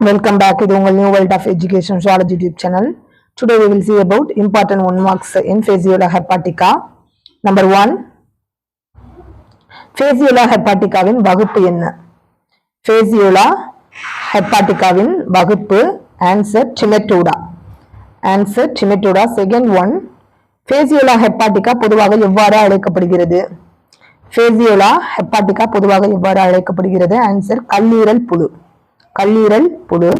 Welcome back to the New World of Education Zoology YouTube channel. Today we will see about important 1 marks in Phaseola hepatica. Number 1. Phaseola hepatica win வகுப்பு என்ன? Phaseola hepatica win வகுப்பு answer Timetoda. Answer Timetoda. Second one. Phaseola hepatica பொதுவாக எவ்வாறு அழைக்கப்படுகிறது? Phaseola hepatica பொதுவாக எவ்வாறு அழைக்கப்படுகிறது? Answer கல்லீரல் புழு. கல்லீரல் புழு.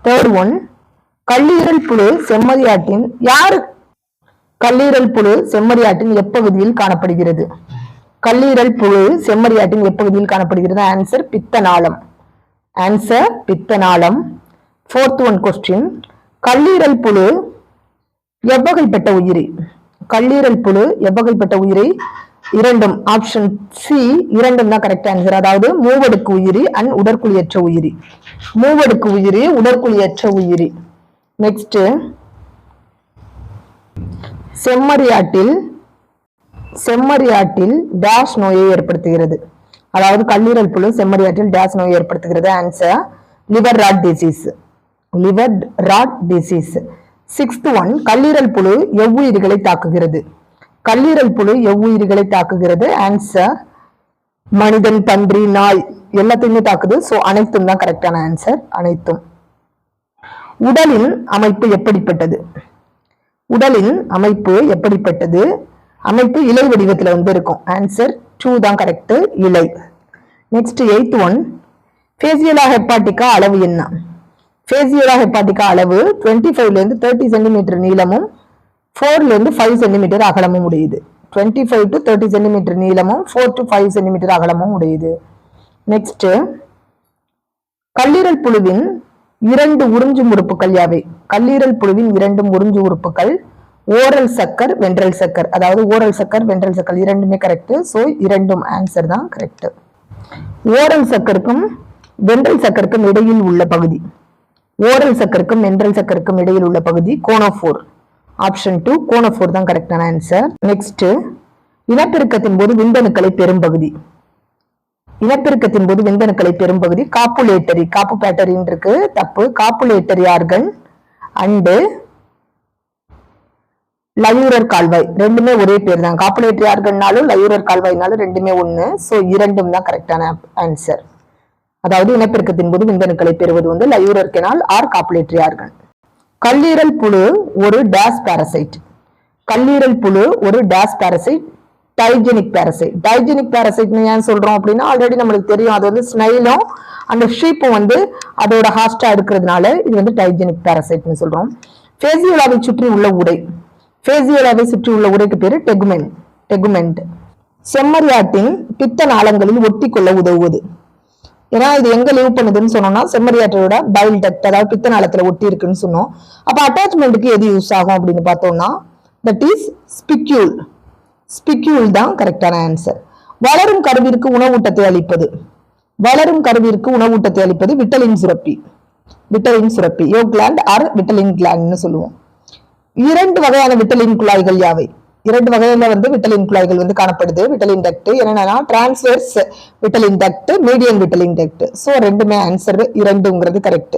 தேர்ட் ஒன், கல்லீரல் புழு செம்மறியாட்டின் கல்லீரல் புழு செம்மறியாட்டின் எப்பகுதியில் காணப்படுகிறது? கல்லீரல் புழு செம்மறியாட்டின் எப்பகுதியில் காணப்படுகிறது? ஆன்சர் பித்தநாளம். ஆன்சர் பித்தநாளம். ஃபோர்த் ஒன் கொஸ்டின், கல்லீரல் புழு எவ்வகைப்பட்ட உயிரி? கல்லீரல் புழு எவ்வகைப்பட்ட உயிரி? இரண்டும். ஆப்ஷன் சி இரண்டும் தான் கரெக்ட் ஆன்சர். அதாவது மூவடுக்கு உயிரி அண்ட் உடற்குழியற்ற உயிரி. மூவடுக்கு உயிரி, உடற்குழியற்ற உயிரி. நெக்ஸ்ட், செம்மறியாட்டில் டேஷ் நோயை ஏற்படுத்துகிறது. அதாவது கல்லீரல் புழு செம்மறியாட்டில் டேஷ் நோயை ஏற்படுத்துகிறது. Answer liver rot disease. Liver rot disease. Sixth one, கல்லீரல் புழு எவ்வுயிர்களை தாக்குகிறது? கல்லீரல் புழு எவ்வுயிர்களை தாக்குகிறது? ஆன்சர் மனிதன், பன்றி, நாய் எல்லாத்தையுமே தாக்குது. சோ அனைத்தும் தான் கரெக்டான ஆன்சர். அனைத்தும். உடலின் அமைப்பு எப்படிப்பட்டது? உடலின் அமைப்பு எப்படிப்பட்டது? அமைப்பு இலை வடிவத்துல இருக்கும். ஆன்சர் 2 தான் கரெக்ட், இலை. Next eighth one, Phaseola hepatica அளவு என்ன? Phaseola hepatica அளவு 25 இருந்து 30 சென்டிமீட்டர் நீளமும் 4 இருந்து 5 சென்டிமீட்டர் அகலமும் உடையது. 25 to 30 சென்டிமீட்டர் நீளமும் 4 to 5 சென்டிமீட்டர் அகலமும் உடையது. நெக்ஸ்ட், கல்லீரல் புழுவின் 2 உறிஞ்சும் உறுப்புகள் யாவை? கல்லீரல் புழுவின் 2 உறிஞ்சு உறுப்புகள் ஓரல் சக்கர், வென்ட்ரல் சக்கர். அதாவது ஓரல் சக்கர், வென்ட்ரல் சக்கர் இரண்டுமே கரெக்ட். சோ இரண்டும் ஆன்சர் தான் கரெக்ட். ஓரல் சக்கருக்கும் வென்ட்ரல் சக்கருக்கும் இடையில் உள்ள பகுதி. ஓரல் சக்கருக்கும் வென்ட்ரல் சக்கருக்கும் இடையில் உள்ள பகுதி கோனோஃபோர். ஆப்ஷன் 2 கோனோஃபோர் தான் கரெக்டான ஆன்சர். நெக்ஸ்ட், இனப்பெருக்கத்தின் போது விந்தணுக்களை பெறும் பகுதி. இனப்பெருக்கத்தின் போது விந்தணுக்களை பெறும் பகுதி காப்புலேட்டரி. காப்புபேட்டரின்னு இருக்கு, தப்பு. காப்புலேட்டரி ஆர்கன் அண்டு லயூரர் கால்வாய் ரெண்டுமே ஒரே பேர் தான். காப்புலேட்டரி ஆர்கன்னாலும் லயூரர் கால்வாய்னாலும் ரெண்டுமே ஒண்ணு. சோ இரண்டும் தான் கரெக்டான ஆன்சர். அதாவது இனப்பெருக்கத்தின் போது விந்தணுக்களை பெறுவது லயூரர் கெனால் ஆர் காப்புலேட்டரி ஆர்கன். கல்லீரல் புழு ஒரு டேஸ் பாரசைட். கல்லீரல் புழு ஒரு days parasite? Digenic parasite. Digenic parasite ஏன் சொல்றோம் அப்படின்னா, ஆல்ரெடி நம்மளுக்கு தெரியும், அது ஸ்னைலும் அந்த ஷீப்பும் அதோட ஹாஸ்டா இருக்கிறதுனால இது டைஜெனிக் பாரசைட்னு சொல்றோம். Phaseolaவை சுற்றி உள்ள உடை. Phaseolaவை சுற்றி உள்ள உடைக்கு பேரு டெகுமெண்ட். டெகுமெண்ட். செம்மறியாட்டின் பித்த நாளங்களில் ஒட்டி கொள்ள உதவுவது. ஏன்னா இது எங்க லீவ் பண்ணுதுன்னு சொன்னோம்னா செம்மறியாட்டோட பைல் டக்ட், அதாவது பித்த நாளத்துல ஒட்டி இருக்குன்னு சொன்னோம். அப்ப அட்டாச்மெண்ட்டுக்கு எது யூஸ் ஆகும் அப்படின்னு பார்த்தோம்னா தட் இஸ் ஸ்பிக்யூல். ஸ்பிக்யூல் தான் கரெக்டான ஆன்சர். வளரும் கருவிற்கு உணவூட்டத்தை அளிப்பது. வளரும் கருவிற்கு உணவூட்டத்தை அளிப்பது விட்டலின் சுரப்பி. விட்டலின் சுரப்பி, யோ கிளாண்ட் ஆர் விட்டலின் கிளாண்ட்னு சொல்லுவோம். 2 வகையான விட்டலின் குழாய்கள் யாவை? 2 வகையில விட்டலின் குழாய்கள் காணப்படுது. விட்டலின் டக்ட் என்னன்னா transverse vitelline duct, median vitelline duct. So ரெண்டுமே ஆன்சர் 2ங்கிறது correct.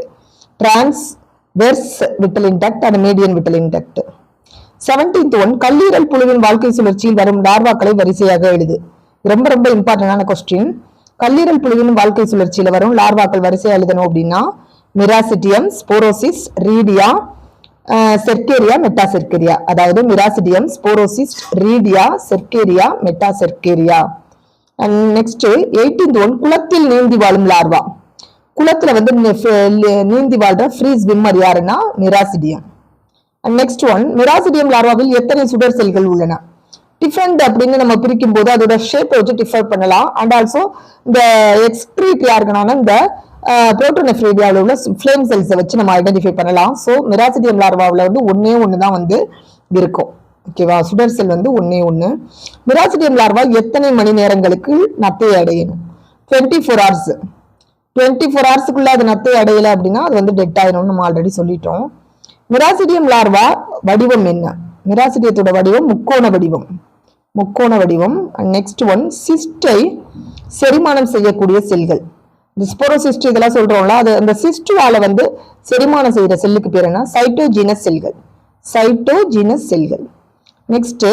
Transverse vitelline duct and median vitelline duct. 17th one, கல்லீரல் புழுவின் வாழ்க்கை சுழற்சியில் வரும் லார்வாக்களை வரிசையாக எழுது. ரொம்ப ரொம்ப இம்பார்ட்டன்டான கொஸ்டின். கல்லீரல் புழுவின் வாழ்க்கை சுழற்சியில வரும் லார்வாக்கள் வரிசையா எழுதணும் அப்படின்னா மிராசிடியம், ஸ்போரோசிஸ், ரீடியா, செர்கேரியா, மெட்டாசெர்கேரியா. அதாவது மிராசிடியம், ஸ்போரோசிஸ், ரீடியா, செர்கேரியா, மெட்டாசெர்கேரியா. நெக்ஸ்ட் 18th ஒன், குளத்தில் நீந்தி வாழும் லார்வா. குளத்துல நீந்தி வாழ்ற ஃப்ரீ ஸ்விம்மர் யாருன்னா மிராசிடியம். நெக்ஸ்ட் ஒன், மிராசிடியம் லார்வாவில் எத்தனை சுடர் செல்கள் உள்ளன? டிஃபரெண்ட் அப்படின்னு நம்ம பிரிக்கும் போது அதோட ஷேப்பை வச்சு டிஃபர் பண்ணலாம். அண்ட் ஆல்சோ இந்த எக்ஸ்கிரீட்டரி ஆர்கனான இந்த புரோட்டோனெஃப்ரீடியாவில் உள்ள ஃப்ளேம் செல்ஸை வச்சு நம்ம ஐடென்டிஃபை பண்ணலாம். ஸோ மிராசிடியம் லார்வாவில் ஒன்னே ஒன்று தான் இருக்கும். ஓகேவா? சுடர் செல் ஒன்னே ஒன்று. மிராசிடியம் லார்வா எத்தனை மணி நேரங்களுக்கு நத்தை அடையணும்? 24 hours. 24 hours அது நத்தை அடையலை அப்படின்னா அது டெட் ஆயிடும்னு நம்ம ஆல்ரெடி சொல்லிட்டோம். மிராசிடியம் லார்வா வடிவம் என்ன? மிராசிடியத்தோட வடிவம் முக்கோண வடிவம். முக்கோண வடிவம். நெக்ஸ்ட் ஒன், சிஸ்டை செரிமானம் செய்யக்கூடிய செல்கள். இந்த ஸ்போரோசிஸ்ட் இதெல்லாம் சொல்றோம்ல, அது அந்த சிஸ்டுவால வந்து செரிமானம் செய்யற செல்லுக்கு பேர் என்ன? சைட்டோஜீனஸ் செல்கள். சைட்டோஜீனஸ் செல்கள். நெக்ஸ்ட்,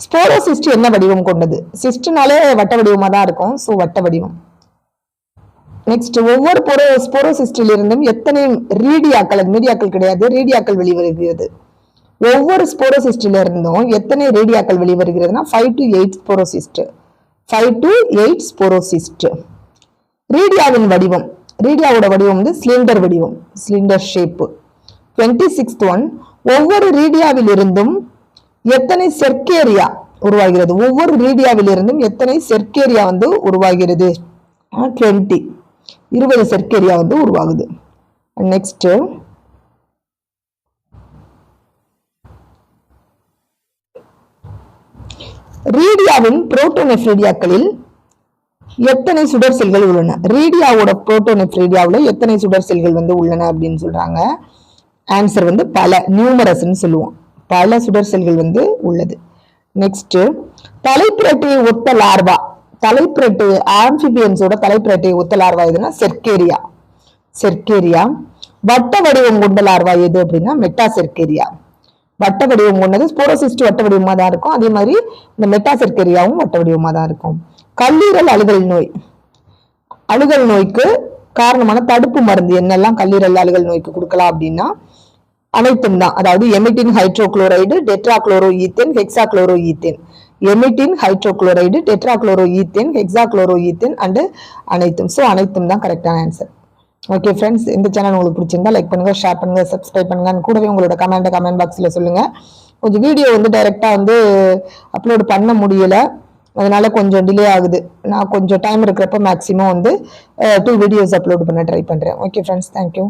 ஸ்போரோசிஸ்ட் என்ன வடிவம் கொண்டது? சிஸ்ட்னாலே வட்ட வடிவமா தான் இருக்கும். ஸோ வட்ட வடிவம். நெக்ஸ்ட், ஒவ்வொரு ஸ்போரோசிஸ்டில் இருந்தும் எத்தனை ரீடியாக்கள், அது மீடியாக்கள் கிடையாது, ரீடியாக்கள் வெளிவருகிறது. ஒவ்வொரு ஸ்போரோசிஸ்டில இருந்தும் எத்தனை ரேடியாக்கள் வெளிவருகிறதுனா 5 to 8 ஸ்போரோசிஸ்ட். 5 to 8 ஸ்போரோசிஸ்ட். ரீடியாவின் வடிவம், ரீடியாவோட வடிவம் வந்து சிலிண்டர் வடிவம், சிலிண்டர் ஷேப். 26th ஒன், ஒவ்வொரு ரீடியாவில் இருந்தும் எத்தனை செர்கேரியா உருவாகிறது? ஒவ்வொரு ரீடியாவில் இருந்தும் எத்தனை செர்கேரியா வந்து உருவாகிறது? 20 செர்கேரியா வந்து உருவாகுது. நெக்ஸ்ட், ரீடியாவின் புரோட்டோனெஃப்ரீடியாக்களில் எத்தனை சுடர் செல்கள் உள்ளன? ரீடியாவோட புரோட்டோனெஃப்ரீடியாவில் எத்தனை சுடர் செல்கள் வந்து உள்ளன அப்படின்னு சொல்றாங்க. ஆன்சர் வந்து பல, நியூமரஸ்ன்னு சொல்லுவோம். பல சுடர் செல்கள் வந்து உள்ளது. நெக்ஸ்ட், தலைப்பிரட்டையை ஒத்த லார்வா, தலைப்பிரட்டை ஆம்பிபியன்ஸோட தலைப்பிரட்டையை ஒத்த லார்வா எதுனா செர்கேரியா. செர்கேரியா. வட்ட வடிவம் கொண்ட லார்வா எது அப்படின்னா மெட்டாசெர்கேரியா. வட்ட வடிவம் கொண்டது ஸ்போரோசிஸ்ட் வட்ட வடிவமா தான் இருக்கும். அதே மாதிரி இந்த மெட்டாசெர்கேரியாவும் வட்ட வடிவமா தான் இருக்கும். கல்லீரல் அழுகல் நோய், அழுகல் நோய்க்கு காரணமான தடுப்பு மருந்து என்னெல்லாம் கல்லீரல் அழுகல் நோய்க்கு கொடுக்கலாம் அப்படின்னா அனைத்தும் தான். அதாவது emetine hydrochloride, tetrachloroethane, hexachloroethane. Emetine hydrochloride, tetrachloroethane, hexachloroethane and அனைத்தும். ஸோ அனைத்தும் தான் கரெக்டான ஆன்சர். ஓகே ஃப்ரெண்ட்ஸ், இந்த சேனல் உங்களுக்கு பிடிச்சிருந்தா லைக் பண்ணுங்க, ஷேர் பண்ணுங்க, சப்ஸ்கிரைப் பண்ணுங்க. கூடவே உங்களோட கமெண்ட் பாக்ஸ்ல சொல்லுங்க. கொஞ்சம் வீடியோ வந்து டைரக்டா வந்து அப்லோட் பண்ண முடியல, அதனால கொஞ்சம் டிலே ஆகுது. நான் கொஞ்சம் டைம் இருக்கிறப்ப மேக்ஸிமம் வந்து 2 வீடியோஸ் அப்லோட் பண்ண ட்ரை பண்றேன். Okay friends, thank you.